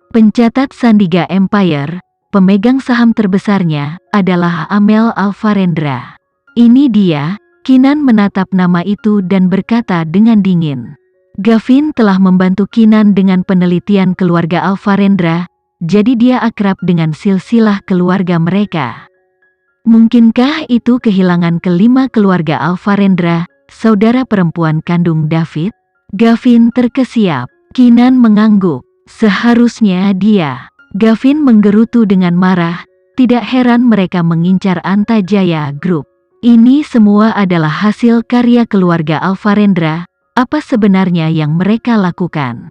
Pencatat Sandiga Empire, pemegang saham terbesarnya, adalah Amel Alvarendra. Ini dia. Kinan menatap nama itu dan berkata dengan dingin. Gavin telah membantu Kinan dengan penelitian keluarga Alvarendra, jadi dia akrab dengan silsilah keluarga mereka. Mungkinkah itu kehilangan kelima keluarga Alvarendra, saudara perempuan kandung David? Gavin terkesiap. Kinan mengangguk. Seharusnya dia. Gavin menggerutu dengan marah. Tidak heran mereka mengincar Antajaya Group. Ini semua adalah hasil karya keluarga Alvarendra. Apa sebenarnya yang mereka lakukan?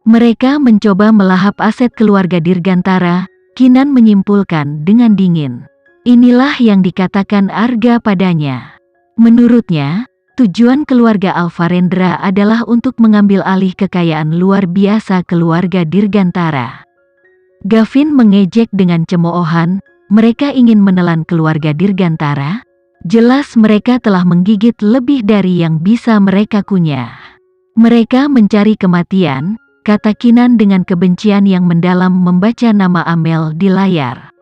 Mereka mencoba melahap aset keluarga Dirgantara, Kinan menyimpulkan dengan dingin. Inilah yang dikatakan Arga padanya. Menurutnya, tujuan keluarga Alvarendra adalah untuk mengambil alih kekayaan luar biasa keluarga Dirgantara. Gavin mengejek dengan cemoohan, mereka ingin menelan keluarga Dirgantara? Jelas mereka telah menggigit lebih dari yang bisa mereka kunyah. Mereka mencari kematian, kata Kinan dengan kebencian yang mendalam membaca nama Amel di layar.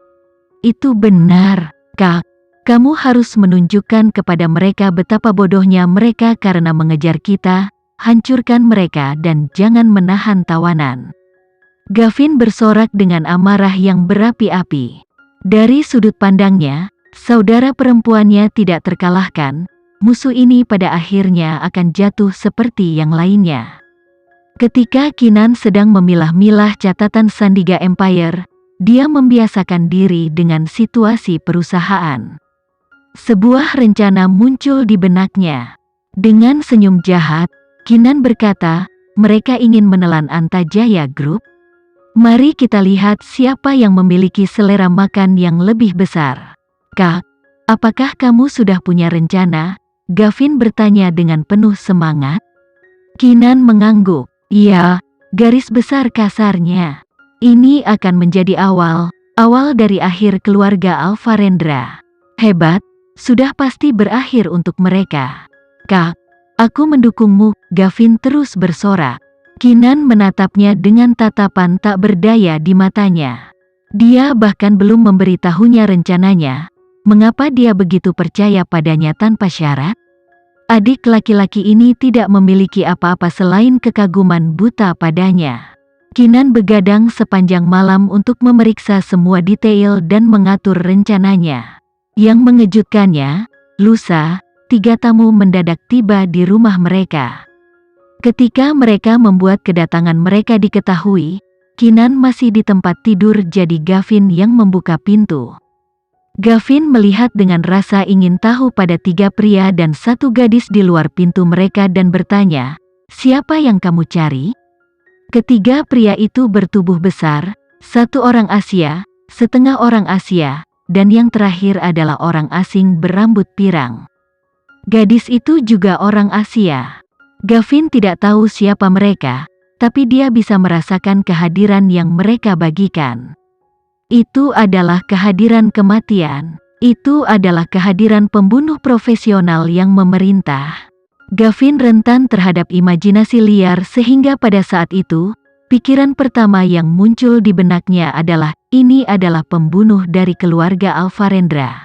Itu benar, Kak. Kamu harus menunjukkan kepada mereka betapa bodohnya mereka karena mengejar kita, hancurkan mereka dan jangan menahan tawanan. Gavin bersorak dengan amarah yang berapi-api. Dari sudut pandangnya, saudara perempuannya tidak terkalahkan, musuh ini pada akhirnya akan jatuh seperti yang lainnya. Ketika Kinan sedang memilah-milah catatan Sandiga Empire, dia membiasakan diri dengan situasi perusahaan. Sebuah rencana muncul di benaknya. Dengan senyum jahat, Kinan berkata, mereka ingin menelan Antajaya Group? Mari kita lihat siapa yang memiliki selera makan yang lebih besar. Kak, apakah kamu sudah punya rencana? Gavin bertanya dengan penuh semangat. Kinan mengangguk. Iya, garis besar kasarnya. Ini akan menjadi awal dari akhir keluarga Alvarendra. Hebat, sudah pasti berakhir untuk mereka. Kak, aku mendukungmu, Gavin terus bersorak. Kinan menatapnya dengan tatapan tak berdaya di matanya. Dia bahkan belum memberitahunya rencananya. Mengapa dia begitu percaya padanya tanpa syarat? Adik laki-laki ini tidak memiliki apa-apa selain kekaguman buta padanya. Kinan begadang sepanjang malam untuk memeriksa semua detail dan mengatur rencananya. Yang mengejutkannya, lusa, 3 tamu mendadak tiba di rumah mereka. Ketika mereka membuat kedatangan mereka diketahui, Kinan masih di tempat tidur jadi Gavin yang membuka pintu. Gavin melihat dengan rasa ingin tahu pada 3 pria dan 1 gadis di luar pintu mereka dan bertanya, siapa yang kamu cari? Ketiga pria itu bertubuh besar, 1 orang Asia, setengah orang Asia, dan yang terakhir adalah orang asing berambut pirang. Gadis itu juga orang Asia. Gavin tidak tahu siapa mereka, tapi dia bisa merasakan kehadiran yang mereka bagikan. Itu adalah kehadiran kematian. Itu adalah kehadiran pembunuh profesional yang memerintah. Gavin rentan terhadap imajinasi liar sehingga pada saat itu, pikiran pertama yang muncul di benaknya adalah, ini adalah pembunuh dari keluarga Alvarendra.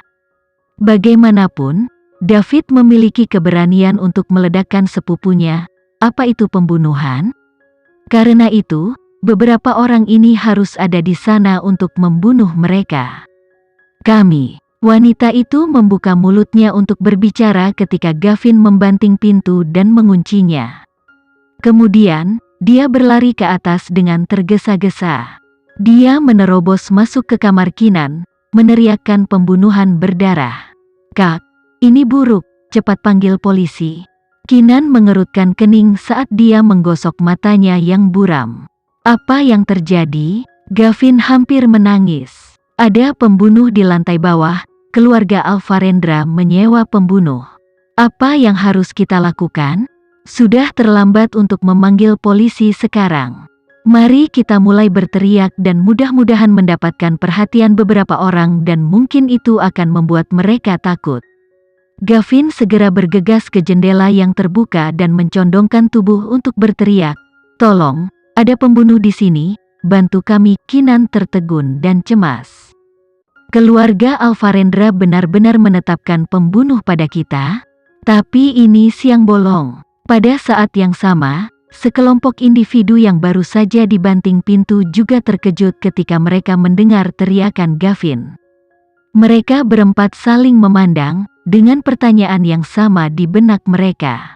Bagaimanapun, David memiliki keberanian untuk meledakkan sepupunya. Apa itu pembunuhan? Karena itu, beberapa orang ini harus ada di sana untuk membunuh mereka. Kami. Wanita itu membuka mulutnya untuk berbicara ketika Gavin membanting pintu dan menguncinya. Kemudian, dia berlari ke atas dengan tergesa-gesa. Dia menerobos masuk ke kamar Kinan, meneriakkan pembunuhan berdarah. Kak, ini buruk, cepat panggil polisi. Kinan mengerutkan kening saat dia menggosok matanya yang buram. Apa yang terjadi? Gavin hampir menangis. Ada pembunuh di lantai bawah, keluarga Alvarendra menyewa pembunuh. Apa yang harus kita lakukan? Sudah terlambat untuk memanggil polisi sekarang. Mari kita mulai berteriak dan mudah-mudahan mendapatkan perhatian beberapa orang dan mungkin itu akan membuat mereka takut. Gavin segera bergegas ke jendela yang terbuka dan mencondongkan tubuh untuk berteriak. Tolong, ada pembunuh di sini. bantu kami." Kinan tertegun dan cemas. "Keluarga Alvarendra benar-benar menetapkan pembunuh pada kita? Tapi ini siang bolong." Pada saat yang sama, sekelompok individu yang baru saja dibanting pintu juga terkejut ketika mereka mendengar teriakan Gavin. Mereka berempat saling memandang, dengan pertanyaan yang sama di benak mereka.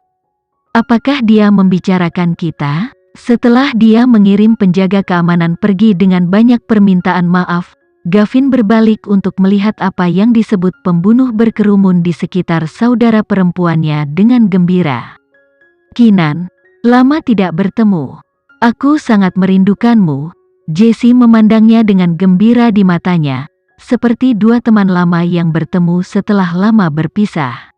Apakah dia membicarakan kita? Setelah dia mengirim penjaga keamanan pergi dengan banyak permintaan maaf, Gavin berbalik untuk melihat apa yang disebut pembunuh berkerumun di sekitar saudara perempuannya dengan gembira. "Kinan, lama tidak bertemu. Aku sangat merindukanmu." Jesse memandangnya dengan gembira di matanya, seperti dua teman lama yang bertemu setelah lama berpisah.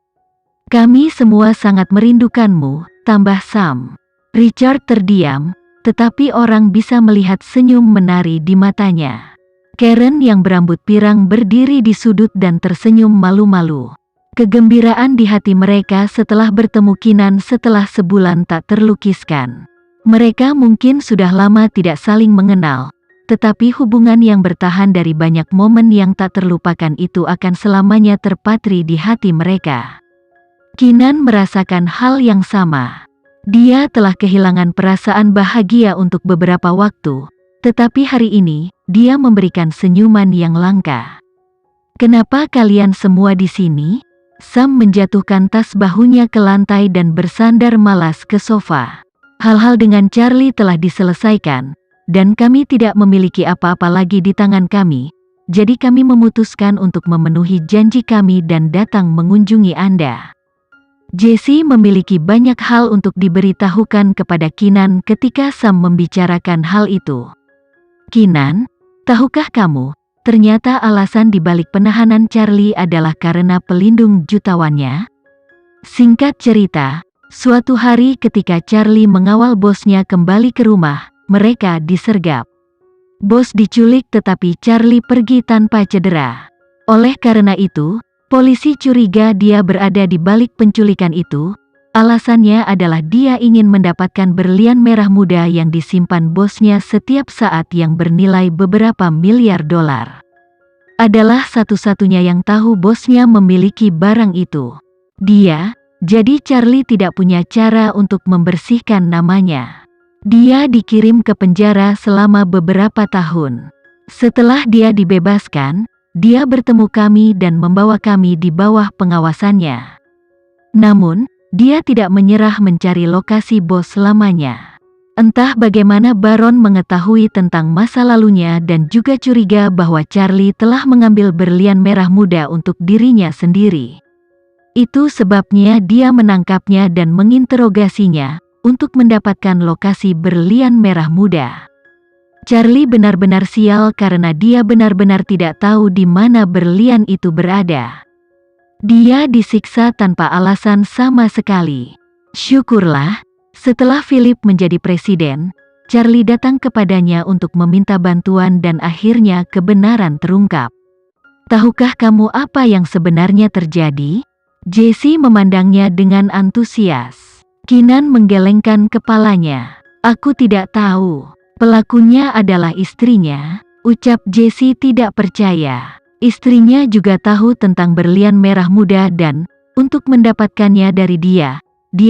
"Kami semua sangat merindukanmu," tambah Sam. Richard terdiam, tetapi orang bisa melihat senyum menari di matanya. Karen yang berambut pirang berdiri di sudut dan tersenyum malu-malu. Kegembiraan di hati mereka setelah bertemu Kinan setelah sebulan tak terlukiskan. Mereka mungkin sudah lama tidak saling mengenal, tetapi hubungan yang bertahan dari banyak momen yang tak terlupakan itu akan selamanya terpatri di hati mereka. Kinan merasakan hal yang sama. Dia telah kehilangan perasaan bahagia untuk beberapa waktu, tetapi hari ini, dia memberikan senyuman yang langka. "Kenapa kalian semua di sini?" Sam menjatuhkan tas bahunya ke lantai dan bersandar malas ke sofa. "Hal-hal dengan Charlie telah diselesaikan, dan kami tidak memiliki apa-apa lagi di tangan kami, jadi kami memutuskan untuk memenuhi janji kami dan datang mengunjungi Anda." Jesse memiliki banyak hal untuk diberitahukan kepada Kinan ketika Sam membicarakan hal itu. "Kinan, tahukah kamu, ternyata alasan dibalik penahanan Charlie adalah karena pelindung jutawan"nya? Singkat cerita, suatu hari ketika Charlie mengawal bosnya kembali ke rumah, mereka disergap. Bos diculik tetapi Charlie pergi tanpa cedera. Oleh karena itu, polisi curiga dia berada di balik penculikan itu. Alasannya adalah dia ingin mendapatkan berlian merah muda yang disimpan bosnya setiap saat yang bernilai beberapa miliar dolar. Adalah satu-satunya yang tahu bosnya memiliki barang itu. Jadi Charlie tidak punya cara untuk membersihkan namanya. Dia dikirim ke penjara selama beberapa tahun. Setelah dia dibebaskan, dia bertemu kami dan membawa kami di bawah pengawasannya. Namun, dia tidak menyerah mencari lokasi bos selamanya. Entah bagaimana Baron mengetahui tentang masa lalunya dan juga curiga bahwa Charlie telah mengambil berlian merah muda untuk dirinya sendiri. Itu sebabnya dia menangkapnya dan menginterogasinya untuk mendapatkan lokasi berlian merah muda. Charlie benar-benar sial karena dia benar-benar tidak tahu di mana berlian itu berada. Dia disiksa tanpa alasan sama sekali. Syukurlah, setelah Philip menjadi presiden, Charlie datang kepadanya untuk meminta bantuan dan akhirnya kebenaran terungkap. "Tahukah kamu apa yang sebenarnya terjadi?" Jesse memandangnya dengan antusias. Kinan menggelengkan kepalanya. "Aku tidak tahu. Pelakunya adalah istrinya," ucap Jesse tidak percaya. Istrinya juga tahu tentang berlian merah muda dan, untuk mendapatkannya dari dia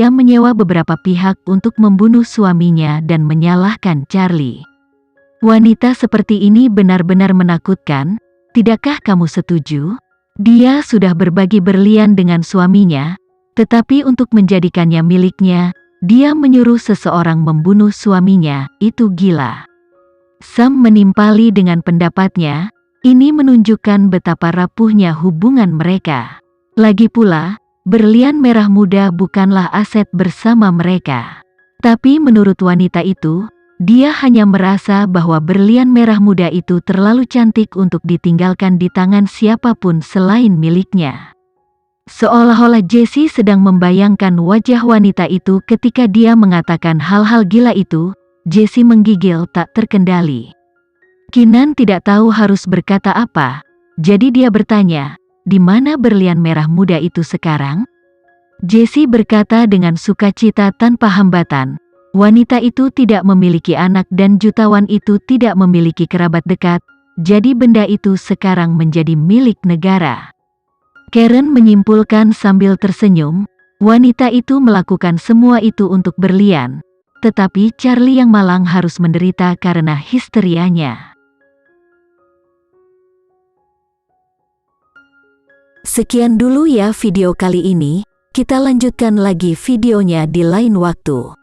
menyewa beberapa pihak untuk membunuh suaminya dan menyalahkan Charlie. Wanita seperti ini benar-benar menakutkan, tidakkah kamu setuju? Dia sudah berbagi berlian dengan suaminya, tetapi untuk menjadikannya miliknya, dia menyuruh seseorang membunuh suaminya. Itu gila. Sam menimpali dengan pendapatnya. Ini menunjukkan betapa rapuhnya hubungan mereka. Lagi pula, berlian merah muda bukanlah aset bersama mereka. Tapi menurut wanita itu, dia hanya merasa bahwa berlian merah muda itu terlalu cantik untuk ditinggalkan di tangan siapapun selain miliknya. Seolah-olah Jesse sedang membayangkan wajah wanita itu ketika dia mengatakan hal-hal gila itu. Jesse menggigil tak terkendali. Kinan tidak tahu harus berkata apa, jadi dia bertanya, "Di mana berlian merah muda itu sekarang?" Jesse berkata dengan sukacita tanpa hambatan, Wanita itu tidak memiliki anak dan jutawan itu tidak memiliki kerabat dekat, jadi benda itu sekarang menjadi milik negara. Karen menyimpulkan sambil tersenyum, wanita itu melakukan semua itu untuk berlian, tetapi Charlie yang malang harus menderita karena histerianya. Sekian dulu ya video kali ini, kita lanjutkan lagi videonya di lain waktu.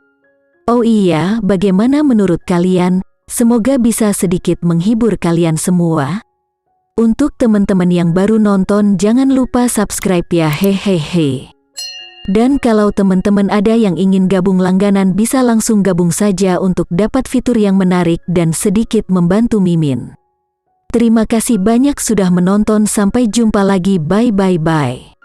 Oh iya, bagaimana menurut kalian? Semoga bisa sedikit menghibur kalian semua. Untuk teman-teman yang baru nonton jangan lupa subscribe ya hehehe. Dan kalau teman-teman ada yang ingin gabung langganan bisa langsung gabung saja untuk dapat fitur yang menarik dan sedikit membantu Mimin. Terima kasih banyak sudah menonton, sampai jumpa lagi, bye bye bye.